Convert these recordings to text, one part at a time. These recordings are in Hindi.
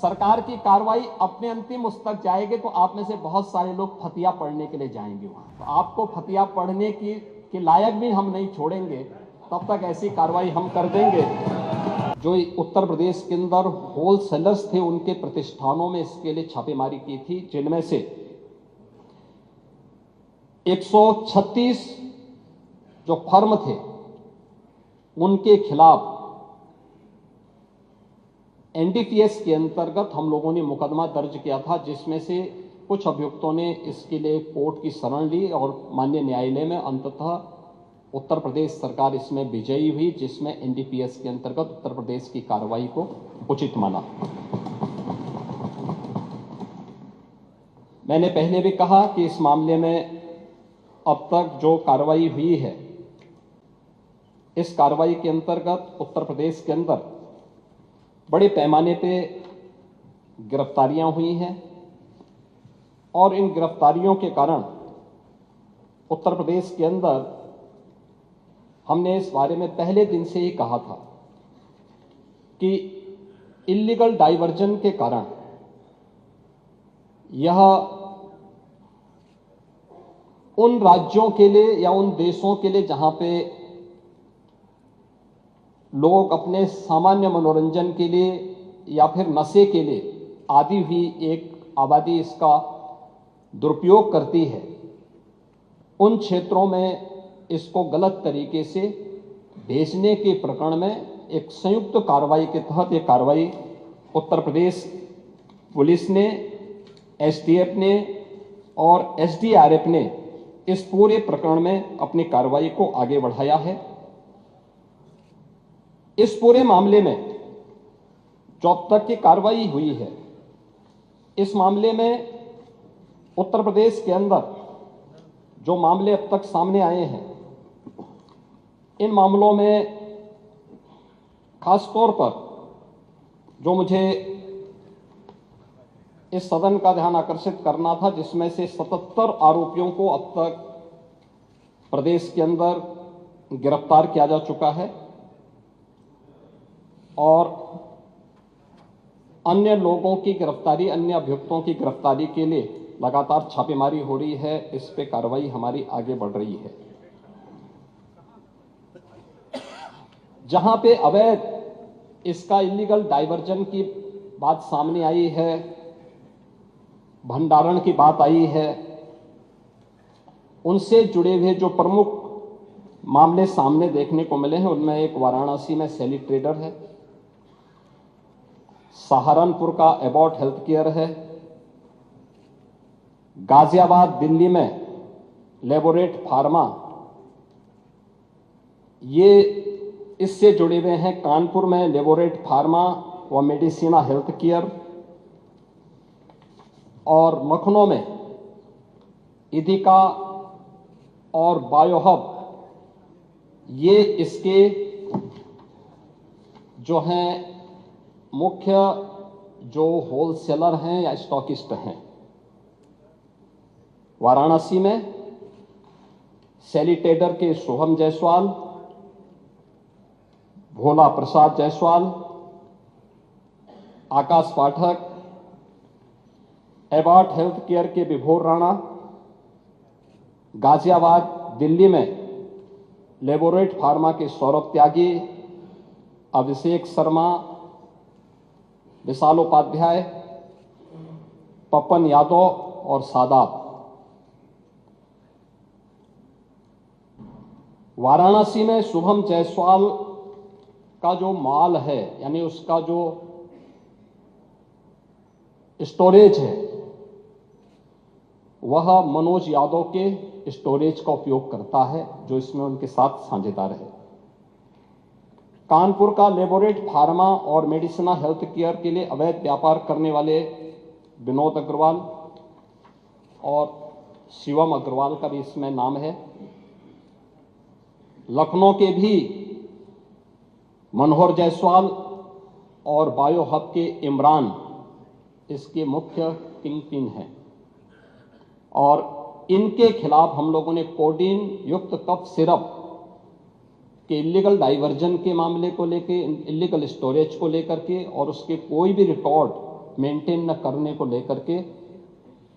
सरकार की कार्रवाई अपने अंतिम उस तक जाएगी तो आप में से बहुत सारे लोग फतिया पढ़ने के लिए जाएंगे वहां, तो आपको फतिया पढ़ने के लायक भी हम नहीं छोड़ेंगे, तब तक ऐसी कार्रवाई हम कर देंगे। जो उत्तर प्रदेश के अंदर होलसेलर्स थे उनके प्रतिष्ठानों में इसके लिए छापेमारी की थी, जिनमें से 136 जो फर्म थे उनके खिलाफ एनडीपीएस के अंतर्गत हम लोगों ने मुकदमा दर्ज किया था, जिसमें से कुछ अभियुक्तों ने इसके लिए कोर्ट की शरण ली और माननीय न्यायालय में अंततः उत्तर प्रदेश सरकार इसमें विजयी हुई, जिसमें एनडीपीएस के अंतर्गत उत्तर प्रदेश की कार्रवाई को उचित माना। मैंने पहले भी कहा कि इस मामले में अब तक जो कार्रवाई हुई है, इस कार्रवाई के अंतर्गत उत्तर प्रदेश के अंदर बड़े पैमाने पे गिरफ्तारियां हुई हैं और इन गिरफ्तारियों के कारण उत्तर प्रदेश के अंदर हमने इस बारे में पहले दिन से ही कहा था कि इल्लीगल डाइवर्जन के कारण यह उन राज्यों के लिए या उन देशों के लिए जहां पे लोग अपने सामान्य मनोरंजन के लिए या फिर नशे के लिए आदी हुई एक आबादी इसका दुरुपयोग करती है, उन क्षेत्रों में इसको गलत तरीके से भेजने के प्रकरण में एक संयुक्त कार्रवाई के तहत ये कार्रवाई उत्तर प्रदेश पुलिस ने, एसटीएफ ने और एसडीआरएफ ने इस पूरे प्रकरण में अपनी कार्रवाई को आगे बढ़ाया है। इस पूरे मामले में जो अब तक की कार्रवाई हुई है, इस मामले में उत्तर प्रदेश के अंदर जो मामले अब तक सामने आए हैं, इन मामलों में खास तौर पर जो मुझे इस सदन का ध्यान आकर्षित करना था, जिसमें से 77 आरोपियों को अब तक प्रदेश के अंदर गिरफ्तार किया जा चुका है और अन्य लोगों की गिरफ्तारी, अन्य अभियुक्तों की गिरफ्तारी के लिए लगातार छापेमारी हो रही है। इस पे कार्रवाई हमारी आगे बढ़ रही है। जहां पे अवैध इसका इलीगल डाइवर्जन की बात सामने आई है, भंडारण की बात आई है, उनसे जुड़े हुए जो प्रमुख मामले सामने देखने को मिले हैं, उनमें एक वाराणसी में सैली ट्रेडर है, सहारनपुर का एबॉट हेल्थ केयर है, गाजियाबाद दिल्ली में लेबोरेट फार्मा, ये इससे जुड़े हुए हैं कानपुर में लेबोरेट फार्मा व मेडिसिना हेल्थ केयर, और लखनऊ में इदिका और बायोहब, ये इसके जो हैं मुख्य जो होलसेलर हैं या स्टॉकिस्ट हैं। वाराणसी में सैली ट्रेडर के शुभम जायसवाल, भोला प्रसाद जायसवाल, आकाश पाठक, एबॉट हेल्थ केयर के विभोर राणा, गाजियाबाद दिल्ली में लेबोरेट फार्मा के सौरभ त्यागी, अभिषेक शर्मा, विशाल उपाध्याय, पप्पन यादव और सादात। वाराणसी में शुभम जायसवाल का जो माल है, यानी उसका जो स्टोरेज है, वह मनोज यादव के स्टोरेज का उपयोग करता है, जो इसमें उनके साथ साझेदार है। कानपुर का लेबोरेट फार्मा और मेडिसिना हेल्थ केयर के लिए अवैध व्यापार करने वाले विनोद अग्रवाल और शिवम अग्रवाल का भी इसमें नाम है। लखनऊ के भी मनोहर जायसवाल और बायोहब के इमरान इसके मुख्य किंगपिन हैं और इनके खिलाफ हम लोगों ने कोडीन युक्त कफ सिरप के इलीगल डाइवर्जन के मामले को लेकर, इलीगल स्टोरेज को लेकर के और उसके कोई भी रिकॉर्ड मेंटेन न करने को लेकर के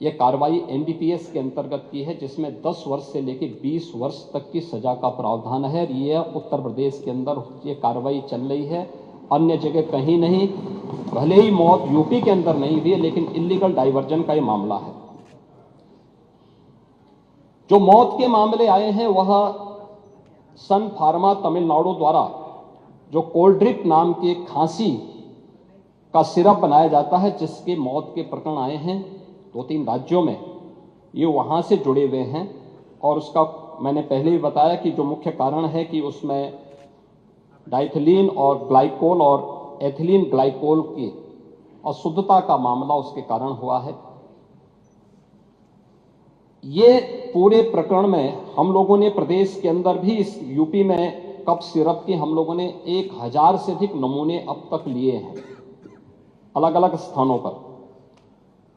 ये कार्रवाई एनडीपीएस के अंतर्गत की है, जिसमें 10 वर्ष से लेकर 20 वर्ष तक की सजा का प्रावधान है। ये उत्तर प्रदेश के अंदर ये कार्रवाई चल रही है, अन्य जगह कहीं नहीं। भले ही मौत यूपी के अंदर नहीं हुई है, लेकिन इलीगल डाइवर्जन का ये मामला है। जो मौत के मामले आए हैं वह सन फार्मा तमिलनाडु द्वारा जो कोल्ड ड्रिप नाम के खांसी का सिरप बनाया जाता है, जिसके मौत के प्रकरण आए हैं 2-3 राज्यों में, ये वहां से जुड़े हुए हैं। और उसका मैंने पहले ही बताया कि जो मुख्य कारण है कि उसमें डाइथिलीन और ग्लाइकोल और एथिलीन ग्लाइकोल की अशुद्धता का मामला उसके कारण हुआ है। ये पूरे प्रकरण में हम लोगों ने प्रदेश के अंदर भी इस यूपी में कफ सिरप के हम लोगों ने 1000 से अधिक नमूने अब तक लिए हैं अलग अलग स्थानों पर,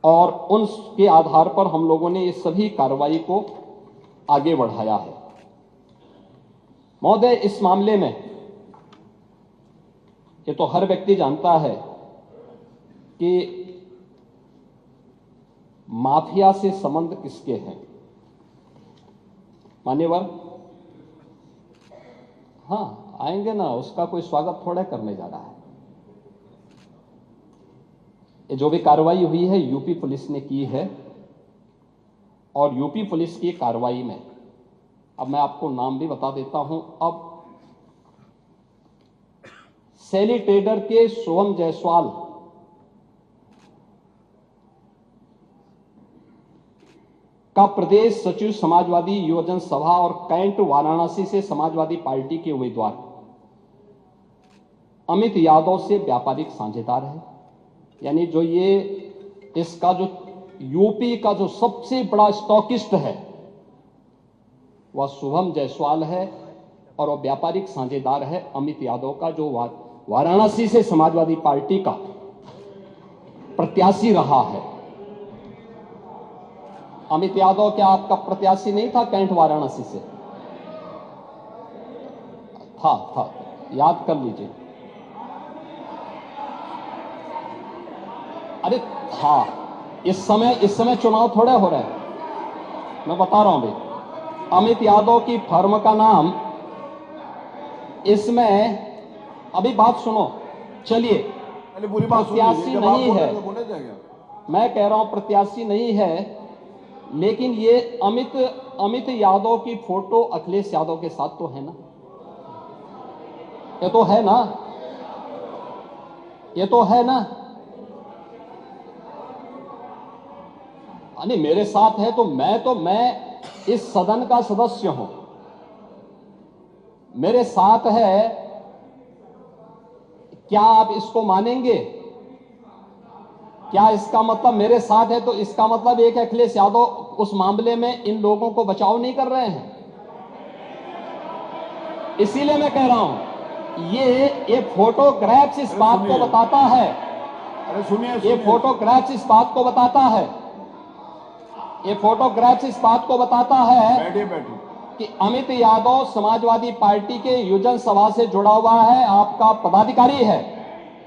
और उनके आधार पर हम लोगों ने इस सभी कार्रवाई को आगे बढ़ाया है। महोदय, इस मामले में ये तो हर व्यक्ति जानता है कि माफिया से संबंध किसके हैं। मान्यवर, हाँ आएंगे ना, उसका कोई स्वागत थोड़ा करने जा रहा है। ये जो भी कार्रवाई हुई है यूपी पुलिस ने की है, और यूपी पुलिस की कार्रवाई में अब मैं आपको नाम भी बता देता हूं। अब सैली ट्रेडर के शुभम जायसवाल का प्रदेश सचिव समाजवादी युवजन सभा और कैंट वाराणसी से समाजवादी पार्टी के उम्मीदवार अमित यादव से व्यापारिक साझेदार है। यानी जो ये इसका जो यूपी का जो सबसे बड़ा स्टॉकिस्ट है वह शुभम जायसवाल है, और वह व्यापारिक साझेदार है अमित यादव का, जो वाराणसी से समाजवादी पार्टी का प्रत्याशी रहा है। अमित यादव क्या आपका प्रत्याशी नहीं था कैंट वाराणसी से? था, याद कर लीजिए। अरे था, इस समय चुनाव थोड़े हो रहे हैं, मैं बता रहा हूं भाई। अमित यादव की फर्म का नाम इसमें, अभी बात सुनो, चलिए, प्रत्याशी नहीं है, मैं कह रहा हूं प्रत्याशी नहीं है, लेकिन ये अमित यादव की फोटो अखिलेश यादव के साथ तो है ना, ये तो है ना, ये तो है ना। नहीं, मेरे साथ है तो मैं इस सदन का सदस्य हूं, मेरे साथ है, क्या आप इसको मानेंगे? क्या इसका मतलब मेरे साथ है तो इसका मतलब एक अखिलेश यादव उस मामले में इन लोगों को बचाव नहीं कर रहे हैं? इसीलिए मैं कह रहा हूं ये फोटोग्राफ्स इस बात को बताता है। अरे सुनिए, ये फोटोग्राफ्स इस बात को बताता है, ये फोटोग्राफ्स इस बात को बताता है बैठिए कि अमित यादव समाजवादी पार्टी के युवजन सभा से जुड़ा हुआ है, आपका पदाधिकारी है,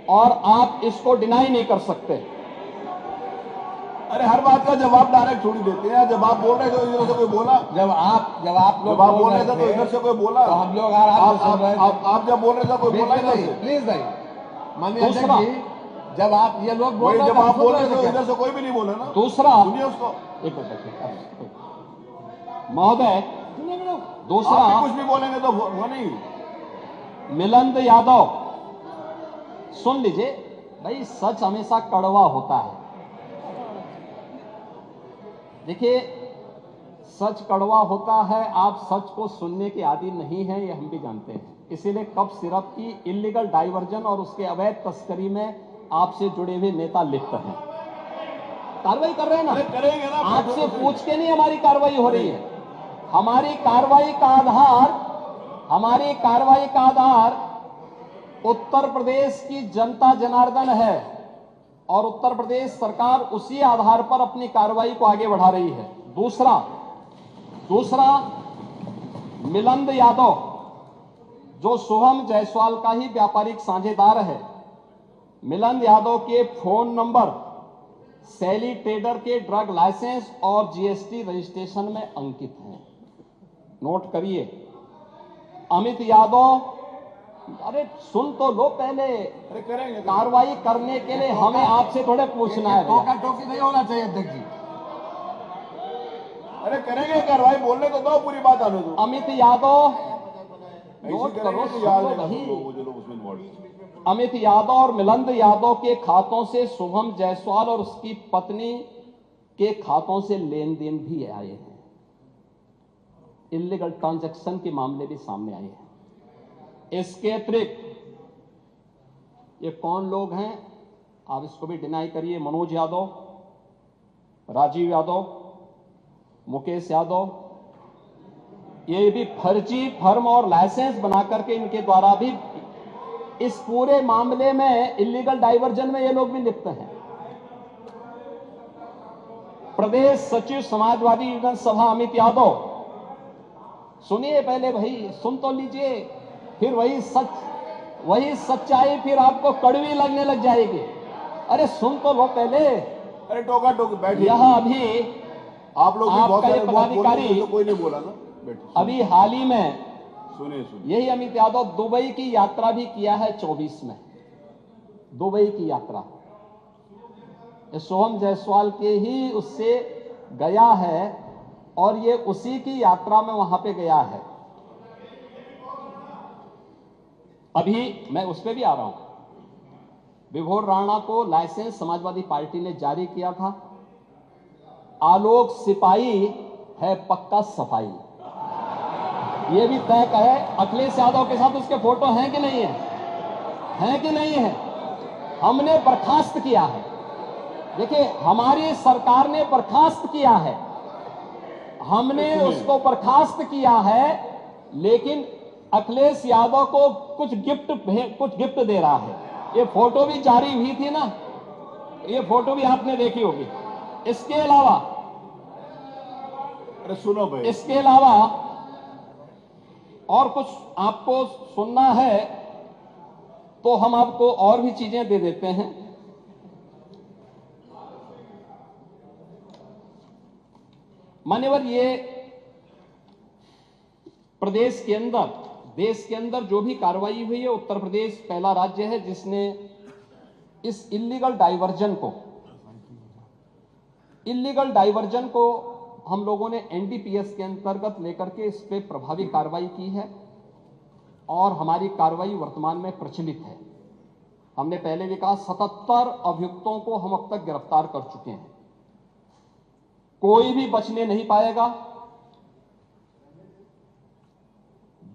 और आप इसको डिनाई नहीं कर सकते। अरे हर बात का जवाब डायरेक्ट थोड़ी देते हैं। जब आप बोल रहे थे तो इधर से कोई बोला, जब आप लोग बोल रहे थे तो इधर से कोई बोला, तो हम लोग आप जब बोल रहे थे कोई बोला इधर से? प्लीज भाई, माननीय अध्यक्ष जी, जब आप ये लोग बोल रहे जब आप बोल रहे थे तो इधर से कोई भी नहीं बोला ना। दूसरा, सुनिए उसको, महोदय, दूसरा, आप कुछ भी बोलेंगे तो वो नहीं। मिलिंद यादव, सुन लीजिए भाई, सच हमेशा कड़वा होता है। देखिए, सच कड़वा होता है, आप सच को सुनने के आदी नहीं हैं, ये हम भी जानते हैं। इसीलिए कफ सिरप की इलीगल डाइवर्जन और उसके अवैध तस्करी में आपसे जुड़े हुए नेता लिप्त हैं। कार्रवाई कर रहे हैं ना, करेंगे ना, आपसे पूछ के नहीं हमारी कार्रवाई हो रही है। हमारी कार्रवाई का आधार उत्तर प्रदेश की जनता जनार्दन है, और उत्तर प्रदेश सरकार उसी आधार पर अपनी कार्रवाई को आगे बढ़ा रही है। दूसरा, मिलिंद यादव जो शुभम जायसवाल का ही व्यापारिक साझेदार है, मिलन यादव के फोन नंबर सैली ट्रेडर के ड्रग लाइसेंस और जीएसटी रजिस्ट्रेशन में अंकित हैं। नोट करिए। अमित यादव, अरे सुन तो लो पहले। अरे करेंगे कार्रवाई करने के लिए हमें आपसे थोड़े पूछना है भैया। टोका टोकी नहीं होना चाहिए अध्यक्ष जी। अरे करेंगे कार्रवाई, बोलने तो दो, पूरी बात आने दो। अमित यादव, ऐसे नोट करेंगे करो, तो याद सुनो रहना भाई। वो जो लोग उसमें involved हैं। अमित यादव और मिलिंद यादव के खातों से शुभम जायसवाल और उसकी पत्नी के खातों से लेन देन भी आए हैं। इल्लीगल ट्रांजैक्शन के मामले भी सामने आए हैं। इसके अतिरिक्त ये कौन लोग हैं, आप इसको भी डिनाई करिए। मनोज यादव, राजीव यादव, मुकेश यादव, ये भी फर्जी फर्म और लाइसेंस बना करके इनके द्वारा भी इस पूरे मामले में इल्लीगल डाइवर्जन में ये लोग भी लिप्त हैं। प्रदेश सचिव समाजवादी यूनियन सभा अमित यादव, सुनिए पहले भाई, सुन तो लीजिए, फिर वही सच्चाई फिर आपको कड़वी लगने लग जाएगी। अरे सुन तो लो पहले। अरे टोका टोकी बैठिए। यह अभी आप लोग भी बहुत आपका ये सारे बहुत बोले, पदाधिकारी तो कोई नहीं बोला ना। बैठिए, अभी हाल ही में सुनिए सुनिए। यही अमित यादव दुबई की यात्रा भी किया है 24 में। दुबई की यात्रा ये सोहम जायसवाल के ही उससे गया है और ये उसी की यात्रा में वहां पे गया है। अभी मैं उस पर भी आ रहा हूं। विभोर राणा को लाइसेंस समाजवादी पार्टी ने जारी किया था। आलोक सिपाही है पक्का सफाई, ये भी तय है। अखिलेश यादव के साथ उसके फोटो हैं कि नहीं है? हैं कि नहीं है? हमने बर्खास्त किया है। देखिए, हमारी सरकार ने बर्खास्त किया है, हमने उसको बर्खास्त किया है, लेकिन अखिलेश यादव को कुछ गिफ्ट दे रहा है। ये फोटो भी जारी हुई थी ना, ये फोटो भी आपने देखी होगी। इसके अलावा अरे सुनो भाई, इसके अलावा और कुछ आपको सुनना है तो हम आपको और भी चीजें दे देते हैं। मान्यवर, ये प्रदेश के अंदर, देश के अंदर जो भी कार्रवाई हुई है, उत्तर प्रदेश पहला राज्य है जिसने इस इल्लीगल डाइवर्जन को हम लोगों ने एनडीपीएस के अंतर्गत लेकर के इस पे प्रभावी कार्रवाई की है और हमारी कार्रवाई वर्तमान में प्रचलित है। हमने पहले भी कहा 77 अभियुक्तों को हम अब तक गिरफ्तार कर चुके हैं। कोई भी बचने नहीं पाएगा।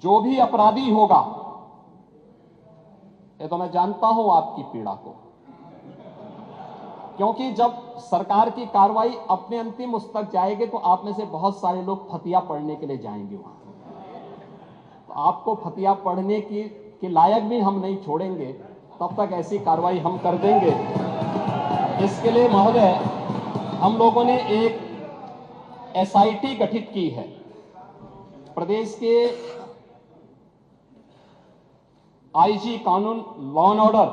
जो भी अपराधी होगा, ये तो मैं जानता हूं आपकी पीड़ा को, क्योंकि जब सरकार की कार्रवाई अपने अंतिम उस तक जाएगी तो आप में से बहुत सारे लोग फतिया पढ़ने के लिए जाएंगे वहां। तो आपको फतिया पढ़ने के लायक भी हम नहीं छोड़ेंगे, तब तक ऐसी कार्रवाई हम कर देंगे। इसके लिए महोदय, हम लोगों ने एक एसआईटी गठित की है। प्रदेश के आईजी कानून लॉ एंड ऑर्डर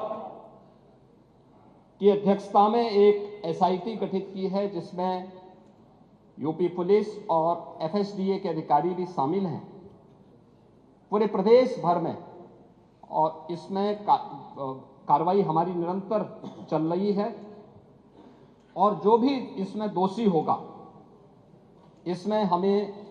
की अध्यक्षता में एक एसआईटी गठित की है, जिसमें यूपी पुलिस और एफएसडीए के अधिकारी भी शामिल हैं पूरे प्रदेश भर में। और इसमें कार्रवाई हमारी निरंतर चल रही है और जो भी इसमें दोषी होगा, इसमें हमें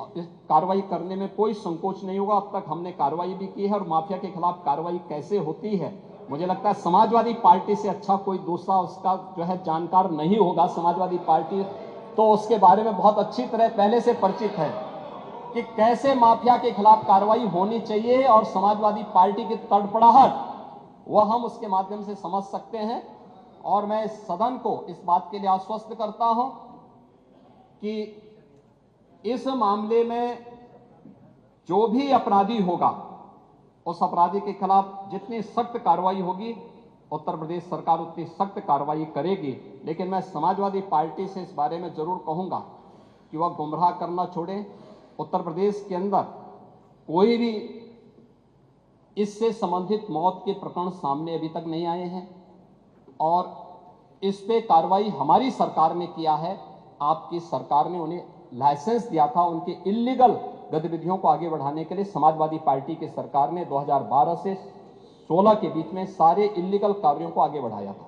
कार्रवाई करने में कोई संकोच नहीं होगा। अब तक हमने कार्रवाई भी की है और माफिया के खिलाफ कार्रवाई कैसे होती है, मुझे लगता है समाजवादी पार्टी से अच्छा कोई दूसरा उसका जो है जानकार नहीं होगा। समाजवादी पार्टी तो उसके बारे में बहुत अच्छी तरह पहले से परिचित है कि कैसे माफिया के खिलाफ कार्रवाई होनी चाहिए, और समाजवादी पार्टी की तड़पड़ाहट वह हम उसके माध्यम से समझ सकते हैं। और मैं इस सदन को इस बात के लिए आश्वस्त करता हूं कि इस मामले में जो भी अपराधी होगा, उस अपराधी के खिलाफ जितनी सख्त कार्रवाई होगी, उत्तर प्रदेश सरकार उतनी सख्त कार्रवाई करेगी। लेकिन मैं समाजवादी पार्टी से इस बारे में जरूर कहूंगा कि वह गुमराह करना छोड़ें। उत्तर प्रदेश के अंदर कोई भी इससे संबंधित मौत के प्रकरण सामने अभी तक नहीं आए हैं। और इस पे कार्रवाई हमारी सरकार ने किया है। आपकी सरकार ने उन्हें लाइसेंस दिया था उनके इल्लीगल गतिविधियों को आगे बढ़ाने के लिए। समाजवादी पार्टी की सरकार ने 2012 से 16 के बीच में सारे इल्लीगल कार्यों को आगे बढ़ाया था।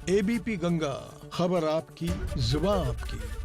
एबीपी गंगा, खबर आपकी, जुबान आपकी।